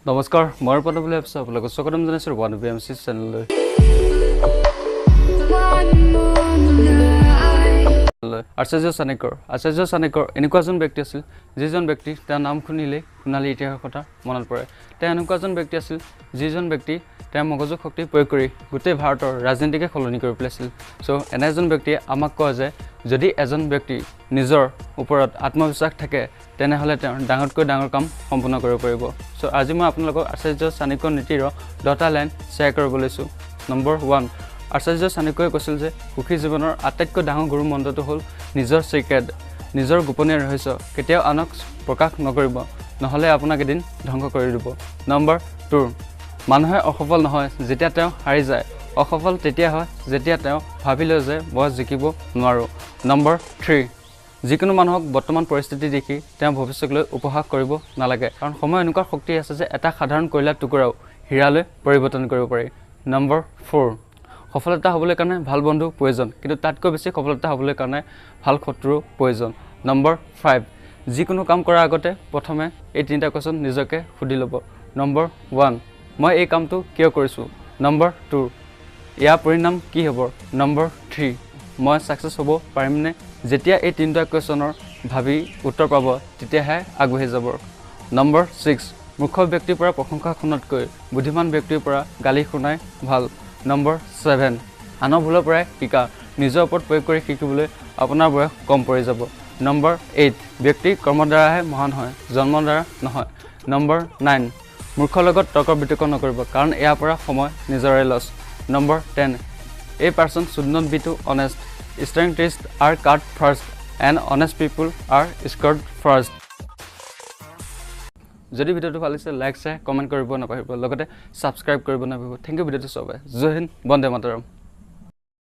নমস্কাৰ মই পদব বুলি ভাবিছোঁ আপোনালোকক স্বাগতম জনাইছোঁ ওৱান বিএমচি চেনেললৈ আচাৰ্য চাণক্যৰ এনেকুৱা এজন ব্যক্তি আছিল যিজন ব্যক্তি তেওঁৰ নাম শুনিলেই সোণালী ইতিহাসৰ কথা মনত পৰে তেওঁ এনেকুৱা এজন ব্যক্তি আছিল যিজন ব্যক্তি তেওঁৰ মগজু শক্তি প্ৰয়োগ কৰি গোটেই ভাৰতৰ ৰাজনীতিকে সলনি কৰি পেলাইছিল চ' এনে এজন ব্যক্তিয়ে আমাক কয় যে যদি এজন ব্যক্তি নিজৰ ওপৰত আত্মবিশ্বাস থাকে তেনেহ'লে তেওঁ ডাঙৰতকৈ ডাঙৰ কাম সম্পূৰ্ণ কৰিব পাৰিব চ' আজি মই আপোনালোকক আচাৰ্য চাণক্যৰ নীতিৰ 10টা লাইন শ্বেয়াৰ কৰিব লৈছোঁ নম্বৰ 1 আচাৰ্য চাণক্যই কৈছিল যে সুখী জীৱনৰ আটাইতকৈ ডাঙৰ গুৰু মন্ত্ৰটো হ'ল নিজৰ চিক্ৰেট নিজৰ গোপনীয় ৰহস্য কেতিয়াও আনক প্ৰকাশ নকৰিব নহ'লে আপোনাক এদিন ধ্বংস কৰি দিব নম্বৰ 2 মানুহে অসফল নহয় যেতিয়া তেওঁ হাৰি যায় অসফল তেতিয়া হয় যেতিয়া তেওঁ ভাবিলে যে মই জিকিব নোৱাৰোঁ নম্বৰ 3 যিকোনো মানুহক বৰ্তমান পৰিস্থিতি দেখি তেওঁ ভৱিষ্যতলৈ উপহাস কৰিব নালাগে কাৰণ সময় এনেকুৱা শক্তি আছে যে এটা সাধাৰণ কয়লাৰ টুকুৰাও হীৰালৈ পৰিৱৰ্তন কৰিব পাৰি নম্বৰ 4 সফলতা হ'বলৈ কাৰণে ভাল বন্ধু প্ৰয়োজন কিন্তু তাতকৈ বেছি সফলতা হ'বলৈ কাৰণে ভাল শত্ৰু প্ৰয়োজন নম্বৰ 5 যিকোনো কাম কৰাৰ আগতে প্ৰথমে এই তিনিটা কোৱেশ্চন নিজকে সুধি ল'ব নম্বৰ 1 মই এই কামটো কিয় কৰিছোঁ নম্বৰ 2 ইয়াৰ পৰিণাম কি হ'ব নম্বৰ 3 মই সাকসেস হ'ব পাৰিমনে যেতিয়া এই তিনিটা কোৱেশ্চনৰ ভাবি উত্তৰ পাব তেতিয়াহে আগবাঢ়ি যাব নম্বৰ 6 মূৰ্খ ব্যক্তিৰ পৰা প্ৰশংসা শুনাতকৈ বুদ্ধিমান ব্যক্তিৰ পৰা গালি শুনাই ভাল নম্বৰ 7 আনৰ ভুলৰ পৰাই শিকা নিজৰ ওপৰত প্ৰয়োগ কৰি শিকিবলৈ আপোনাৰ বয়স কম পৰি যাব নম্বৰ 8 ব্যক্তি কৰ্মৰ দ্বাৰাহে মহান হয় জন্মৰ দ্বাৰা নহয় নম্বৰ 9 মূৰ্খৰ লগত তৰ্ক বিতৰ্ক নকৰিব কাৰণ ইয়াৰ পৰা সময় নিজৰে loss number 10 a person should not be too honest steering tests are cut first and honest people are scored first যদি ভিডিওটো ভাল লাগিছে লাইক শ্বেয়াৰ কমেন্ট কৰিব নাপাহৰিব লগতে সাবস্ক্ৰাইব কৰিব নাপাহৰিব থ্যাংক ইউ ভিডিওটো চাবলৈ জয় হিন্দ বন্দে মাতৰম